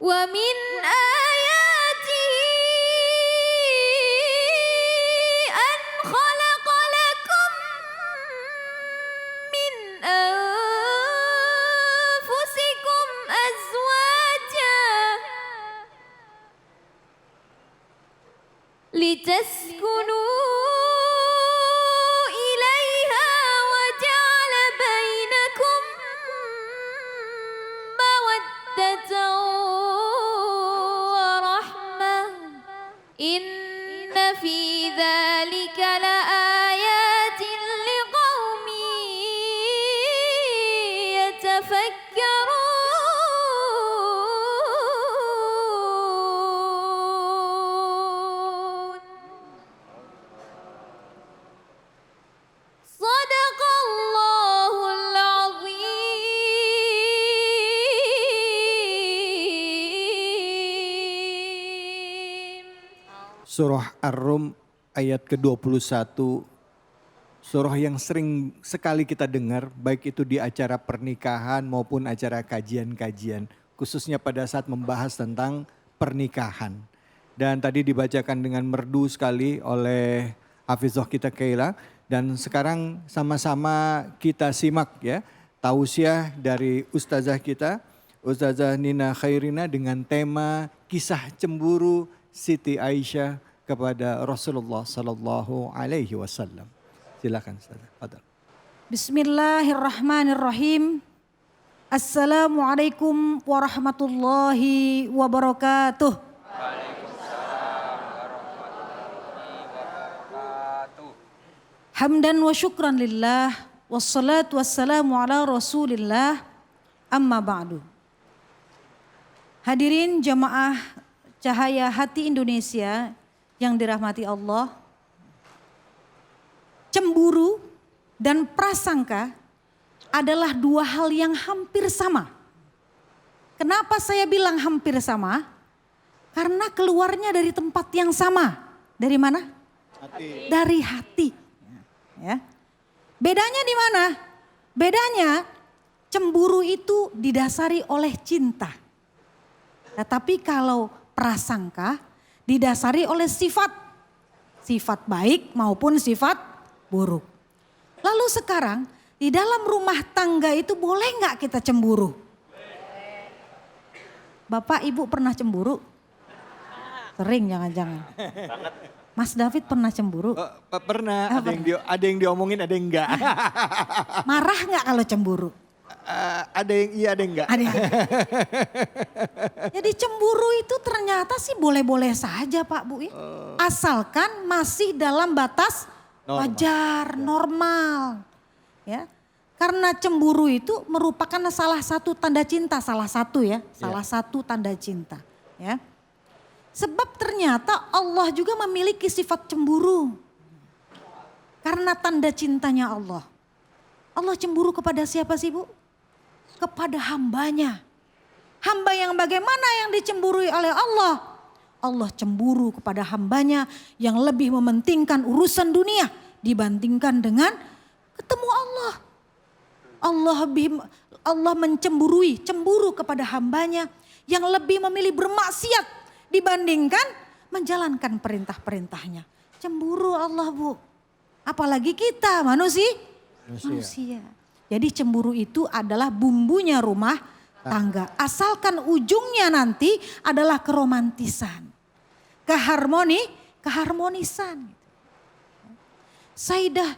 ومن آياته أن خلق لكم من أنفسكم أزواجا لتسكنوا إليها وجعل بينكم مودة ورحمة إن في ذلك لآيات لقوم يتفكرون صدق الله العظيم. Surah Ar-Rum ayat ke-21, surah yang sering sekali kita dengar baik itu di acara pernikahan maupun acara kajian-kajian, khususnya pada saat membahas tentang pernikahan. Dan tadi dibacakan dengan merdu sekali oleh Hafizah kita Kaila, dan sekarang sama-sama kita simak ya tausiah dari ustazah kita, Ustazah Nina Khairina, dengan tema kisah cemburu Siti Aisyah kepada Rasulullah Sallallahu Alaihi Wasallam. Silakan Ustazah. Fadal. Bismillahirrahmanirrahim. Assalamualaikum warahmatullahi wabarakatuh. Hamdan wa syukran lillah, wassalatu wassalamu ala rasulillah, amma ba'du. Hadirin jamaah Cahaya Hati Indonesia yang dirahmati Allah, cemburu dan prasangka adalah dua hal yang hampir sama. Kenapa saya bilang hampir sama? Karena keluarnya dari tempat yang sama. Dari mana? Hati. Dari hati. Ya. Bedanya di mana? Bedanya cemburu itu didasari oleh cinta. Tetapi kalau prasangka didasari oleh sifat. Sifat baik maupun sifat buruk. Lalu sekarang di dalam rumah tangga itu boleh nggak kita cemburu? Bapak Ibu pernah cemburu? Sering jangan-jangan. Mas David pernah cemburu? Pernah, ada yang diomongin, ada yang enggak. Marah nggak kalau cemburu? Ada yang iya, ada yang enggak. Ada yang Jadi cemburu itu ternyata sih boleh-boleh saja Pak Bu. Ya. Asalkan masih dalam batas wajar, normal. Ya. Karena cemburu itu merupakan salah satu tanda cinta, salah satu ya. Salah satu tanda cinta. Ya. Sebab ternyata Allah juga memiliki sifat cemburu. Karena tanda cintanya Allah. Allah cemburu kepada siapa sih Bu? Kepada hambanya. Hamba yang bagaimana yang dicemburui oleh Allah? Allah cemburu kepada hambanya yang lebih mementingkan urusan dunia dibandingkan dengan ketemu Allah. Allah cemburu kepada hambanya yang lebih memilih bermaksiat dibandingkan menjalankan perintah-perintahnya. Cemburu Allah Bu. Apalagi kita manusia. Jadi cemburu itu adalah bumbunya rumah tangga. Asalkan ujungnya nanti adalah keromantisan. Keharmonisan. Sayyidah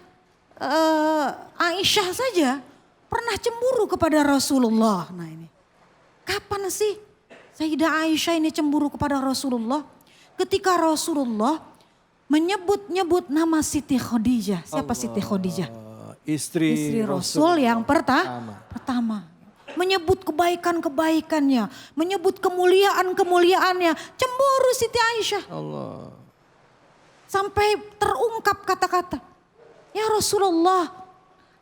Aisyah saja pernah cemburu kepada Rasulullah. Nah ini. Kapan sih Sayyidah Aisyah ini cemburu kepada Rasulullah? Ketika Rasulullah menyebut-nyebut nama Siti Khadijah. Siapa Siti Khadijah? Istri Rasul yang pertama. Menyebut kebaikan-kebaikannya. Menyebut kemuliaan-kemuliaannya. Cemburu Siti Aisyah. Allah. Sampai terungkap kata-kata. Ya Rasulullah,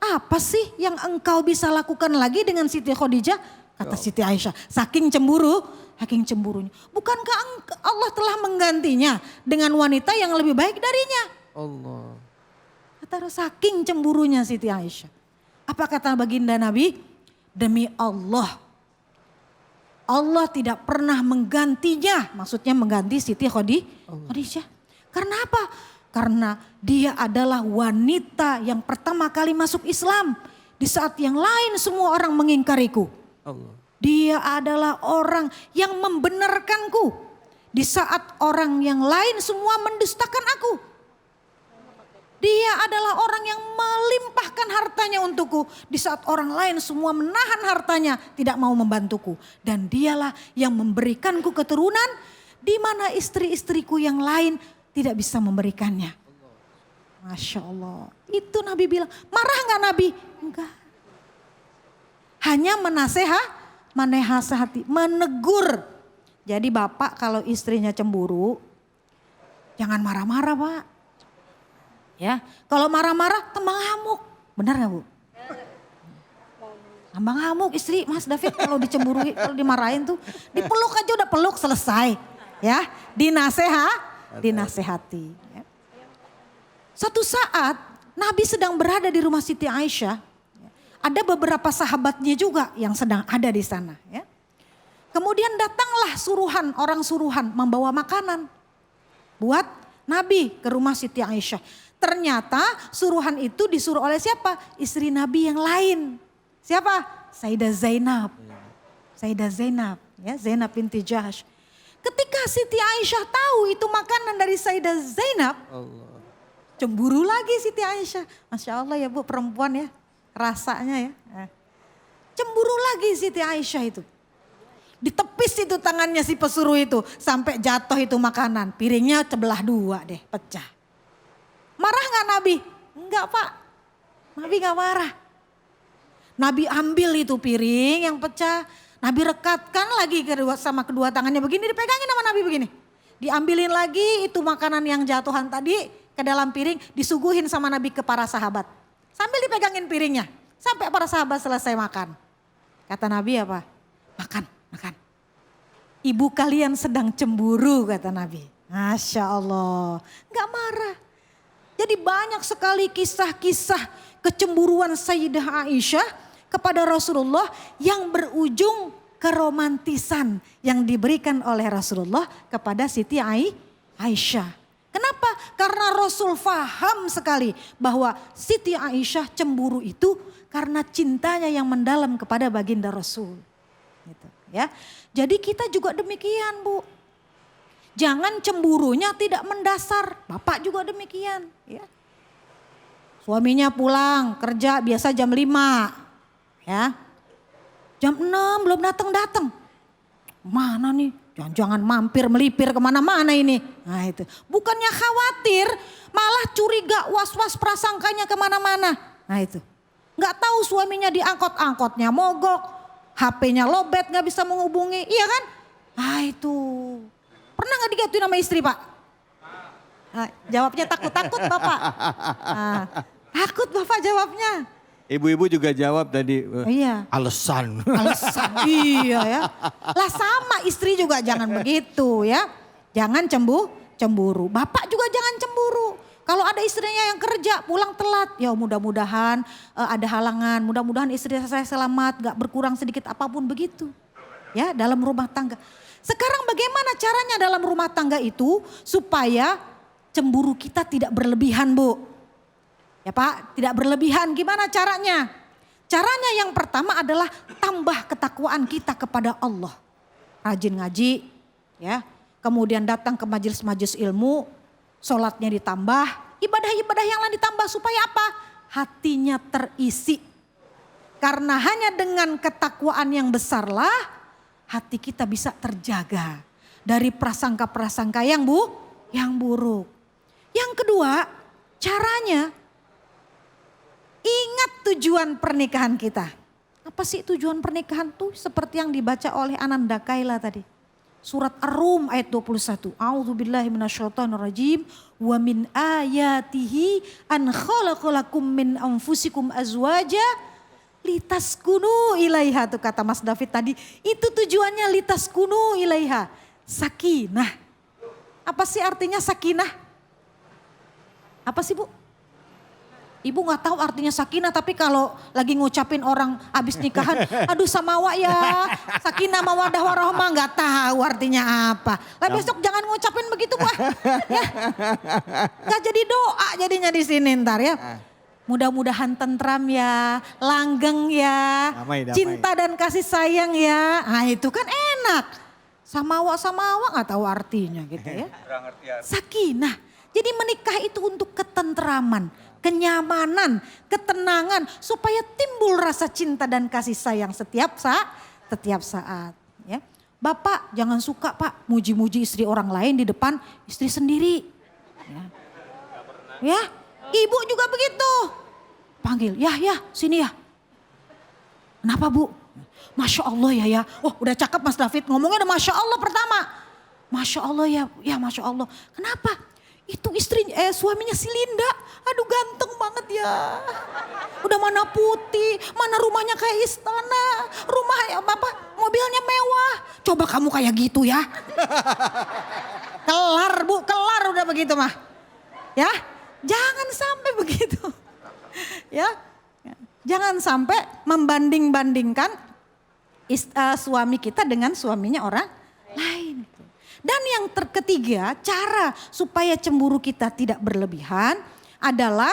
apa sih yang engkau bisa lakukan lagi dengan Siti Khadijah? Kata Siti Aisyah, saking cemburunya. Bukankah Allah telah menggantinya dengan wanita yang lebih baik darinya? Allah. Kata saking cemburunya Siti Aisyah. Apa kata baginda Nabi? Demi Allah, Allah tidak pernah menggantinya. Maksudnya mengganti Siti Khadijah. Karena apa? Karena dia adalah wanita yang pertama kali masuk Islam. Di saat yang lain semua orang mengingkariku. Dia adalah orang yang membenarkanku. Di saat orang yang lain semua mendustakan aku. Dia adalah orang yang melimpahkan hartanya untukku. Di saat orang lain semua menahan hartanya, tidak mau membantuku. Dan dialah yang memberikanku keturunan, di mana istri-istriku yang lain tidak bisa memberikannya. Masya Allah. Itu Nabi bilang, marah gak Nabi? Enggak. Hanya menasehati, menegur. Jadi bapak kalau istrinya cemburu, jangan marah-marah Pak. Ya, kalau marah-marah tembang hamuk, benar nggak Bu? Tembang hamuk istri Mas David kalau dicemburui, kalau dimarahin tuh dipeluk aja udah peluk selesai, ya dinasehati. Ya. Suatu saat Nabi sedang berada di rumah Siti Aisyah, ada beberapa sahabatnya juga yang sedang ada di sana. Ya. Kemudian datanglah orang suruhan membawa makanan buat Nabi ke rumah Siti Aisyah. Ternyata suruhan itu disuruh oleh siapa? Istri Nabi yang lain. Siapa? Sayyidah Zainab. Sayyidah Zainab, ya, Zainab binti Jahsy. Ketika Siti Aisyah tahu itu makanan dari Sayyidah Zainab, cemburu lagi Siti Aisyah. Masya Allah ya Bu, perempuan ya, rasanya ya. Cemburu lagi Siti Aisyah itu. Ditepis itu tangannya si pesuruh itu, sampai jatuh itu makanan. Piringnya sebelah dua deh, pecah. Marah gak Nabi? Enggak Pak, Nabi gak marah. Nabi ambil itu piring yang pecah, Nabi rekatkan lagi sama kedua tangannya begini, dipegangin sama Nabi begini. Diambilin lagi itu makanan yang jatuhan tadi ke dalam piring, disuguhin sama Nabi ke para sahabat. Sambil dipegangin piringnya, sampai para sahabat selesai makan. Kata Nabi apa? Makan. Ibu kalian sedang cemburu kata Nabi. Masya Allah, gak marah. Jadi banyak sekali kisah-kisah kecemburuan Sayyidah Aisyah kepada Rasulullah yang berujung keromantisan yang diberikan oleh Rasulullah kepada Siti Aisyah. Kenapa? Karena Rasul faham sekali bahwa Siti Aisyah cemburu itu karena cintanya yang mendalam kepada baginda Rasul. Gitu, ya. Jadi kita juga demikian Bu. Jangan cemburunya tidak mendasar. Bapak juga demikian. Ya. Suaminya pulang kerja biasa jam 5. Ya. Jam 6 belum datang. Mana nih? Jangan mampir melipir kemana-mana ini. Nah itu. Bukannya khawatir, malah curiga, was-was prasangkanya kemana-mana. Nah itu. Gak tahu suaminya diangkot-angkotnya mogok. HP-nya lobet gak bisa menghubungi. Iya kan? Nah itu. Pernah gak digatuin sama istri Pak? Nah, jawabnya takut Bapak. Nah, takut Bapak jawabnya. Ibu-ibu juga jawab tadi. Iya. Alasan. Iya ya. Lah sama istri juga jangan begitu ya. Jangan cemburu. Bapak juga jangan cemburu. Kalau ada istrinya yang kerja pulang telat. Ya mudah-mudahan ada halangan. Mudah-mudahan istri saya selamat. Gak berkurang sedikit apapun begitu. Ya dalam rumah tangga. Sekarang bagaimana caranya dalam rumah tangga itu supaya cemburu kita tidak berlebihan Bu. Ya Pak, tidak berlebihan. Gimana caranya? Caranya yang pertama adalah tambah ketakwaan kita kepada Allah. Rajin ngaji, ya. Kemudian datang ke majelis-majelis ilmu, sholatnya ditambah, ibadah-ibadah yang lain ditambah supaya apa? Hatinya terisi. Karena hanya dengan ketakwaan yang besarlah hati kita bisa terjaga dari prasangka-prasangka yang buruk. Yang kedua, caranya ingat tujuan pernikahan kita. Apa sih tujuan pernikahan tuh? Seperti yang dibaca oleh Ananda Kaila tadi. Surat Ar-Rum ayat 21. A'udzubillahi minasyaitonirrajim. Wa min ayatihi an khalaqalakum min anfusikum azwaja litaskunu ilaiha, tuh kata Mas David tadi. Itu tujuannya litaskunu ilaiha. Sakinah. Apa sih artinya sakinah? Apa sih Bu? Ibu nggak tahu artinya sakinah, tapi kalau lagi ngucapin orang habis nikahan, aduh samawa ya, sakinah mawadah warahmah, nggak tahu artinya apa. Lah besok jangan ngucapin begitu Bu. Ya. Nggak jadi doa jadinya di sini ntar ya. Mudah-mudahan tentram ya, langgeng ya, Damai. cinta dan kasih sayang ya. Nah itu kan enak. Samawa nggak tahu artinya gitu ya. Sakinah. Jadi menikah itu untuk ketentraman, kenyamanan, ketenangan, supaya timbul rasa cinta dan kasih sayang setiap saat. Ya. Bapak jangan suka Pak muji-muji istri orang lain di depan istri sendiri. Ya, ibu juga begitu. Panggil, ya sini ya. Kenapa Bu? Masya Allah ya. Oh udah cakep Mas David, ngomongnya udah Masya Allah pertama. Masya Allah ya Masya Allah. Kenapa? Itu suaminya si Linda, aduh ganteng banget ya. Udah mana putih, mana rumahnya kayak istana, mobilnya mewah. Coba kamu kayak gitu ya. Kelar Bu, kelar udah begitu mah. Ya, jangan sampai begitu. Ya, jangan sampai membanding-bandingkan suami kita dengan suaminya orang lain. Dan yang ketiga, cara supaya cemburu kita tidak berlebihan adalah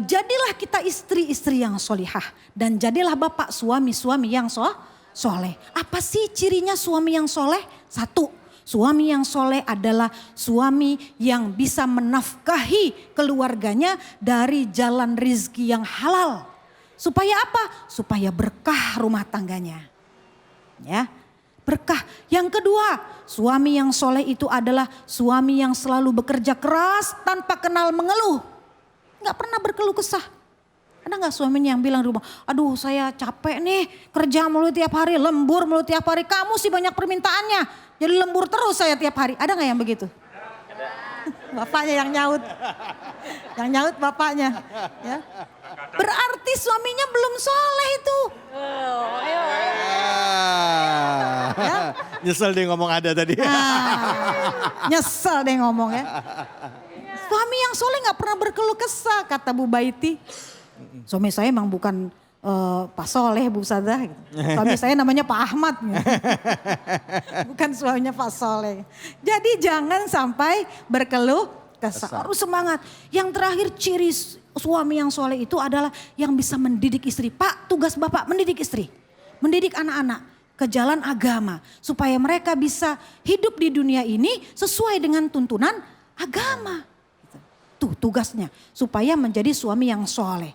jadilah kita istri-istri yang solihah. Dan jadilah bapak suami-suami yang soleh. Apa sih cirinya suami yang soleh? Satu, suami yang soleh adalah suami yang bisa menafkahi keluarganya dari jalan rizki yang halal. Supaya apa? Supaya berkah rumah tangganya. Ya. Berkah. Yang kedua, suami yang soleh itu adalah suami yang selalu bekerja keras tanpa kenal mengeluh. Gak pernah berkeluh kesah. Ada gak suaminya yang bilang di rumah, aduh saya capek nih kerja mulu tiap hari, lembur mulu tiap hari. Kamu sih banyak permintaannya, jadi lembur terus saya tiap hari. Ada gak yang begitu? Bapaknya yang nyaut. Yang nyaut bapaknya. Ya. Berarti suaminya belum soleh itu. Ya. Nyesel dia ngomong ada tadi. Nyesel deh ngomong ya. Suami yang soleh gak pernah berkeluh kesah kata Bu Baiti. Suami saya emang bukan Pak Soleh Bu Sadah. Gitu. Suami saya namanya Pak Ahmad. Gitu. Bukan suaminya Pak Soleh. Jadi jangan sampai berkeluh kesah. Harus semangat. Yang terakhir ciri suami yang soleh itu adalah yang bisa mendidik istri. Pak, tugas Bapak mendidik istri. Mendidik anak-anak ke jalan agama. Supaya mereka bisa hidup di dunia ini sesuai dengan tuntunan agama. Tuh tugasnya. Supaya menjadi suami yang soleh.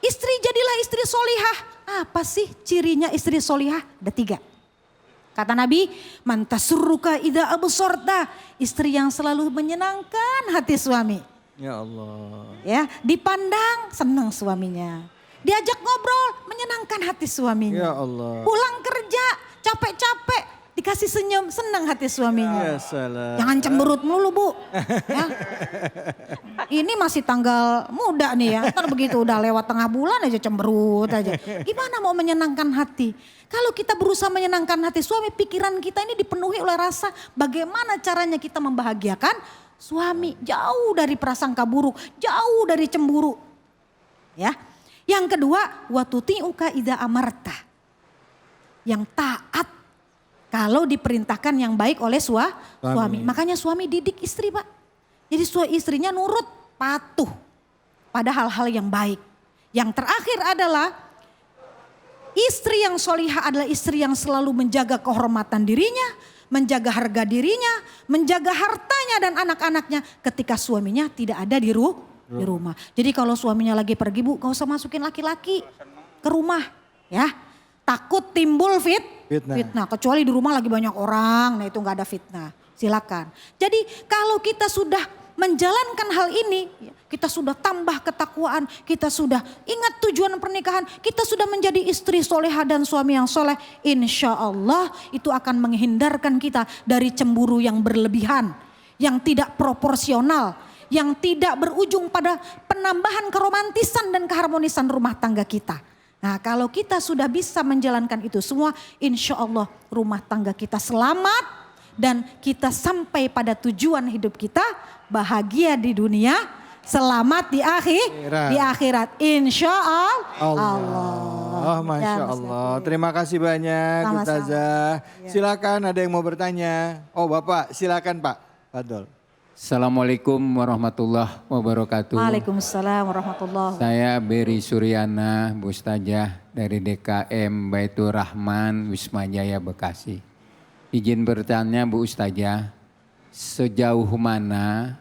Istri jadilah istri solihah. Apa sih cirinya istri solihah? Ada 3. Kata Nabi, mantasurruka ida absorta. Istri yang selalu menyenangkan hati suami. Ya Allah. Ya, dipandang senang suaminya. Diajak ngobrol menyenangkan hati suaminya. Ya Allah. Pulang kerja capek-capek dikasih senyum senang hati suaminya. Ya salah. Jangan cemberut mulu Bu. Ya. Ini masih tanggal muda nih ya. Ntar begitu udah lewat tengah bulan aja cemberut aja. Gimana mau menyenangkan hati? Kalau kita berusaha menyenangkan hati suami, pikiran kita ini dipenuhi oleh rasa bagaimana caranya kita membahagiakan suami. Jauh dari prasangka buruk, jauh dari cemburu. Ya. Yang kedua, watuti'uka idza amarta. Yang taat kalau diperintahkan yang baik oleh suami. Makanya suami didik istri Pak. Jadi istrinya nurut, patuh pada hal-hal yang baik. Yang terakhir adalah istri yang solihah adalah istri yang selalu menjaga kehormatan dirinya, menjaga harga dirinya, menjaga hartanya dan anak-anaknya ketika suaminya tidak ada di rumah. Jadi kalau suaminya lagi pergi Bu, gak usah masukin laki-laki ke rumah ya. Takut timbul fitnah. Kecuali di rumah lagi banyak orang, nah itu gak ada fitnah. Silakan. Jadi kalau kita sudah menjalankan hal ini, kita sudah tambah ketakwaan, kita sudah ingat tujuan pernikahan, kita sudah menjadi istri solehah dan suami yang soleh. Insya Allah itu akan menghindarkan kita dari cemburu yang berlebihan, yang tidak proporsional, yang tidak berujung pada penambahan keromantisan dan keharmonisan rumah tangga kita. Nah kalau kita sudah bisa menjalankan itu semua, insya Allah rumah tangga kita selamat dan kita sampai pada tujuan hidup kita bahagia di dunia selamat di akhirat. Insya Allah. Masya Ya, Allah. Terima kasih banyak Sama-sama. Ustazah. Silakan ada yang mau bertanya. Oh Bapak silakan Pak. Fadol. Assalamualaikum warahmatullahi wabarakatuh. Waalaikumsalam warahmatullahi wabarakatuh. Saya Beri Suryana, Bu Ustazah dari DKM Baitur Rahman, Wisma Jaya, Bekasi. Izin bertanya Bu Ustazah, sejauh mana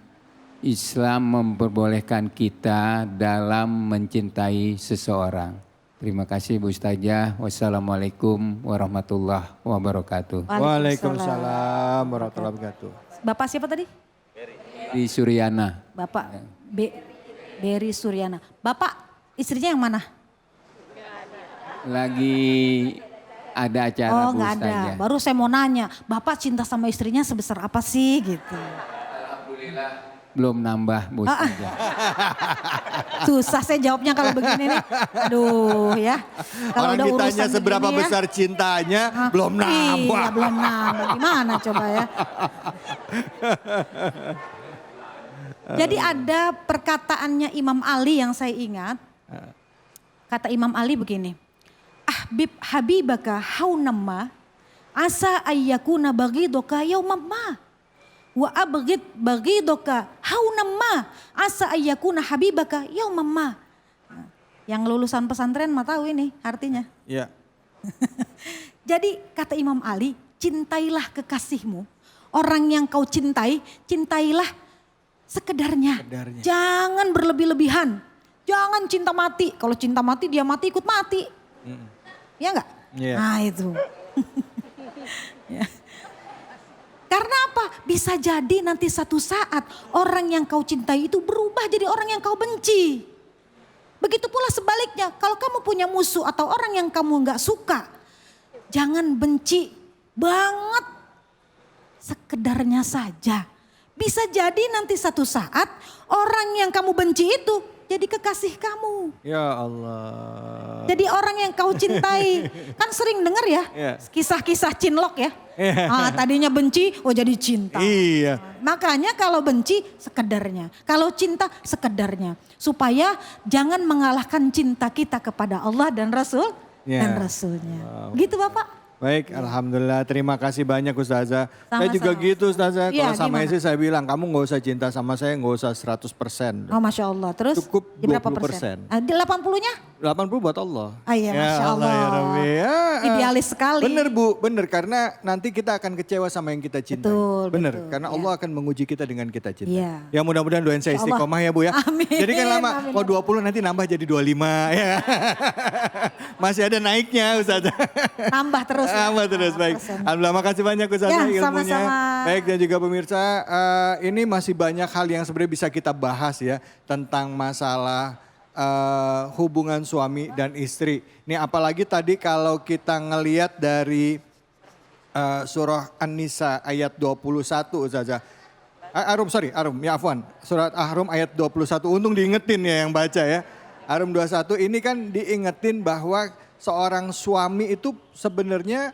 Islam memperbolehkan kita dalam mencintai seseorang? Terima kasih Bu Ustazah. Wassalamualaikum warahmatullahi wabarakatuh. Waalaikumsalam warahmatullahi wabarakatuh. Bapak siapa tadi? Beri Suryana. Bapak Beri Suryana. Bapak istrinya yang mana? Lagi ada acara Oh Bu nggak ada. Ustazah. Baru saya mau nanya, Bapak cinta sama istrinya sebesar apa sih gitu? Belum nambah Bu Ustazah. Susah saya jawabnya kalau begini nih. Aduh ya. Kalau Orang udah ditanya urusan seberapa begini ya. besar cintanya, belum nambah. Iya belum nambah. Gimana coba ya. Jadi ada perkataannya Imam Ali yang saya ingat. Kata Imam Ali begini. Ahbib habibaka haunamma asa ayyakuna bagidoka yaumamma. Wa abghid bagidoka haunamma asa ayyakuna habibaka yaumamma. Yang lulusan pesantren mah tahu ini artinya. Ya. Jadi kata Imam Ali, cintailah kekasihmu. Orang yang kau cintai, cintailah sekedarnya. Jangan berlebih-lebihan. Jangan cinta mati. Kalau cinta mati dia mati ikut mati. Ya enggak? Iya. Nah itu. Ya. Karena apa? Bisa jadi nanti satu saat orang yang kau cintai itu berubah jadi orang yang kau benci. Begitu pula sebaliknya. Kalau kamu punya musuh atau orang yang kamu enggak suka. Jangan benci banget. Sekedarnya saja. Bisa jadi nanti satu saat orang yang kamu benci itu jadi kekasih kamu. Ya Allah. Jadi orang yang kau cintai. Kan sering dengar ya Iya. kisah-kisah cinlok ya. Tadinya benci, oh jadi cinta. Iya. Makanya kalau benci sekedarnya. Kalau cinta sekedarnya. Supaya jangan mengalahkan cinta kita kepada Allah dan Rasul. Ya. Dan Rasulnya. Gitu Bapak. Baik, Alhamdulillah. Terima kasih banyak Ustazah. Saya Sama-sama. juga gitu Ustazah. Iya, Kalau sama gimana? istri saya bilang, kamu gak usah cinta sama saya, gak usah 100%. Oh Masya Allah. Terus Cukup di berapa persen? 20%. Di 80-nya? 80 buat Allah. Ah, iya, Masya Allah. Ya Rabbi. Ya, Idealis sekali. Bener Bu, bener. Karena nanti kita akan kecewa sama yang kita cintai. Betul, Bener, betul, karena ya. Allah akan menguji kita dengan kita cintai. Iya. Ya mudah-mudahan doain saya Insya Allah. istiqomah ya Bu ya. Amin, Jadi kan lama, amin. kalau 20 nanti nambah jadi 25 ya. Masih ada naiknya Ustazah. Tambah terus. ya. Tambah terus, baik. Persen. Alhamdulillah, makasih banyak Ustazah Ya, ilmunya. sama-sama. Baik, dan juga pemirsa, ini masih banyak hal yang sebenarnya bisa kita bahas ya tentang masalah hubungan suami dan istri. Ini apalagi tadi kalau kita ngelihat dari surah An-Nisa ayat 21 Ustazah. Arum, ya afwan. Surat Ahrum ayat 21, untung diingetin ya yang baca ya. Arum 21 ini kan diingetin bahwa seorang suami itu sebenarnya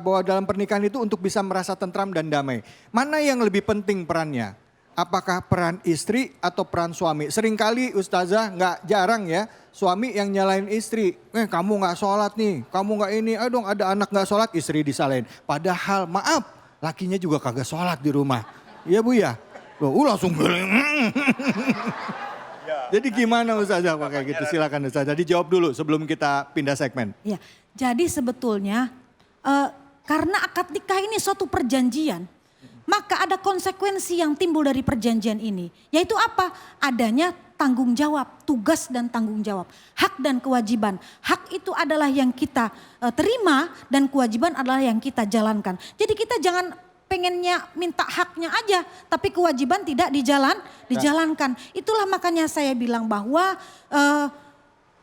bahwa dalam pernikahan itu untuk bisa merasa tentram dan damai. Mana yang lebih penting perannya? Apakah peran istri atau peran suami? Seringkali Ustazah nggak jarang ya suami yang nyalain istri. Kamu nggak sholat nih, kamu nggak ini, ayo dong ada anak nggak sholat istri disalahin. Padahal maaf lakinya juga kagak sholat di rumah. Iya Bu ya? Loh, langsung Jadi gimana Ustazah kok kayak gitu? Silakan Ustazah dijawab dulu sebelum kita pindah segmen. Ya, jadi sebetulnya karena akad nikah ini suatu perjanjian, maka ada konsekuensi yang timbul dari perjanjian ini. Yaitu apa? Adanya tanggung jawab, tugas dan tanggung jawab. Hak dan kewajiban. Hak itu adalah yang kita terima dan kewajiban adalah yang kita jalankan. Jadi kita jangan pengennya minta haknya aja, tapi kewajiban tidak dijalankan. Itulah makanya saya bilang bahwa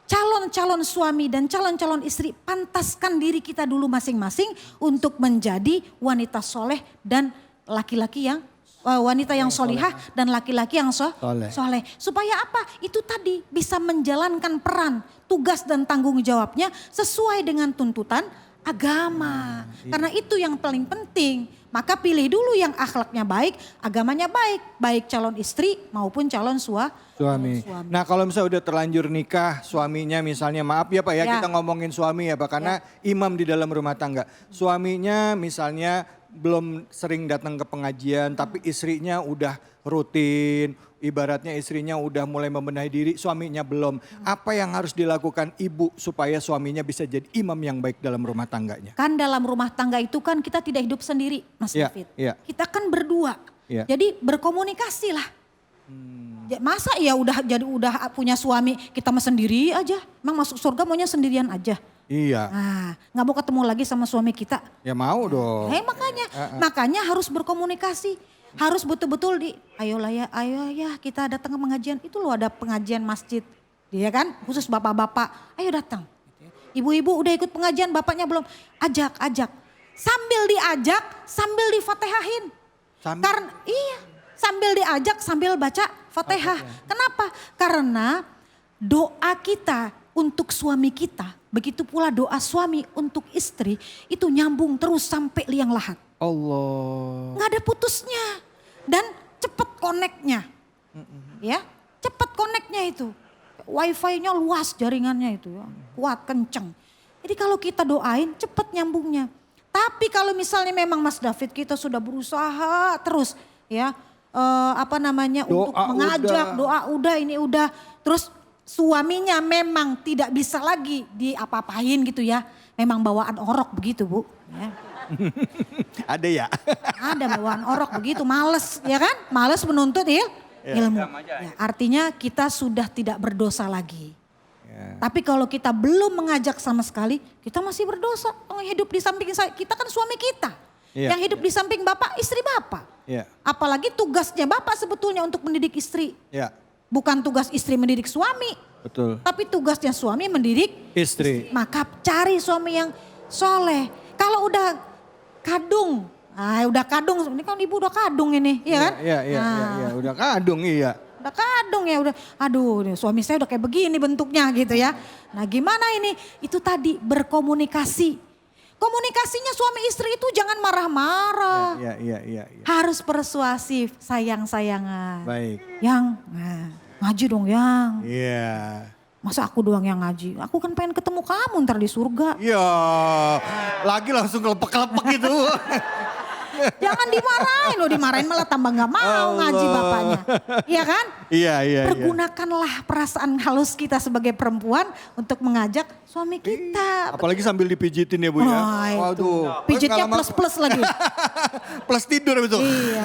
calon-calon suami dan calon-calon istri pantaskan diri kita dulu masing-masing untuk menjadi wanita soleh dan laki-laki yang wanita yang solihah dan laki-laki yang soleh. Supaya apa? Itu tadi bisa menjalankan peran, tugas dan tanggung jawabnya sesuai dengan tuntutan agama. Karena itu yang paling penting. Maka pilih dulu yang akhlaknya baik, agamanya baik. Baik calon istri maupun calon Suami. Nah kalau misalnya udah terlanjur nikah, suaminya misalnya, maaf ya Pak ya, Ya. kita ngomongin suami ya Pak, karena imam di dalam rumah tangga. Suaminya misalnya belum sering datang ke pengajian, tapi istrinya udah rutin, ibaratnya istrinya udah mulai membenahi diri, suaminya belum. Apa yang harus dilakukan ibu supaya suaminya bisa jadi imam yang baik dalam rumah tangganya? Kan dalam rumah tangga itu kan kita tidak hidup sendiri, Mas Iya, David. iya. Kita kan berdua. Iya. Jadi berkomunikasi lah. Masa ya udah punya suami kita mah sendiri aja. Emang masuk surga maunya sendirian aja. Iya, Nah, nggak mau ketemu lagi sama suami kita. ya mau dong. Makanya harus berkomunikasi. Harus betul-betul ayo ya kita datang ke pengajian. Itu loh ada pengajian masjid. Dia kan khusus bapak-bapak, ayo datang. Ibu-ibu udah ikut pengajian, bapaknya belum. Ajak. Sambil diajak, sambil difatehahin. Sambil diajak, sambil baca Fatihah. Kenapa? Karena doa kita untuk suami kita, begitu pula doa suami untuk istri, itu nyambung terus sampai liang lahat. Allah. Nggak ada putusnya. Dan cepet koneknya. Ya, cepet koneknya itu. Wifi-nya luas jaringannya itu ya. Kuat, kenceng. Jadi kalau kita doain cepet nyambungnya. Tapi kalau misalnya memang Mas David kita sudah berusaha terus ya. Untuk mengajak, doa udah, ini udah. Terus suaminya memang tidak bisa lagi diapa-apain gitu ya. Memang bawaan orok begitu Bu. Ya. Ada ya? Ada bawaan orok begitu, males ya kan? Males menuntut ilmu. Ya, artinya kita sudah tidak berdosa lagi. Ya. Tapi kalau kita belum mengajak sama sekali, kita masih berdosa. Yang hidup di samping kita kan suami kita. Ya. Yang hidup di samping bapak, istri bapak. Ya. Apalagi tugasnya bapak sebetulnya untuk mendidik istri. Ya, Bukan tugas istri mendidik suami. betul. Tapi tugasnya suami mendidik Istri. Maka cari suami yang soleh. Kalau udah kadung, ini kan ibu udah kadung ini, iya kan? Iya, udah kadung iya. Udah kadung ya, aduh suami saya udah kayak begini bentuknya gitu ya. Nah gimana ini? Itu tadi berkomunikasi. Komunikasinya suami istri itu jangan marah-marah. Iya. Harus persuasif, sayang-sayangan. Baik. Ngaji dong yang. Iya. Masa aku doang yang ngaji? Aku kan pengen ketemu kamu ntar di surga. Iya, lagi langsung kelepek-kelepek gitu. Jangan dimarahin loh, dimarahin malah tambah gak mau ngaji bapaknya. Iya kan? Iya. Pergunakanlah perasaan halus kita sebagai perempuan untuk mengajak suami kita. Apalagi sambil dipijitin ya Bu ya. Wah, itu. Waduh. Pijitnya Kalau plus-plus lagi. plus tidur itu. Iya.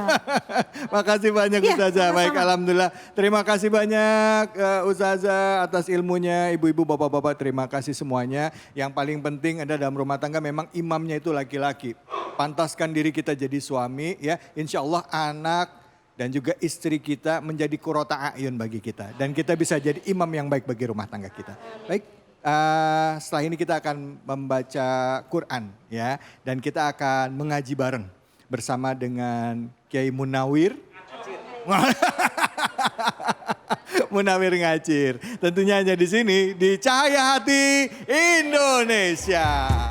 Makasih banyak Iya, Ustazah. sama-sama. Baik, alhamdulillah. Terima kasih banyak Ustazah atas ilmunya. Ibu-ibu, bapak-bapak, terima kasih semuanya. Yang paling penting ada dalam rumah tangga memang imamnya itu laki-laki. Pantaskan diri kita jadi suami ya. Insya Allah anak dan juga istri kita menjadi qurrata a'yun bagi kita. Dan kita bisa jadi imam yang baik bagi rumah tangga kita. Baik. Setelah ini kita akan membaca Quran ya. Dan kita akan mengaji bareng bersama dengan Kiai Munawir. Munawir Ngacir. Tentunya hanya di sini di Cahaya Hati Indonesia.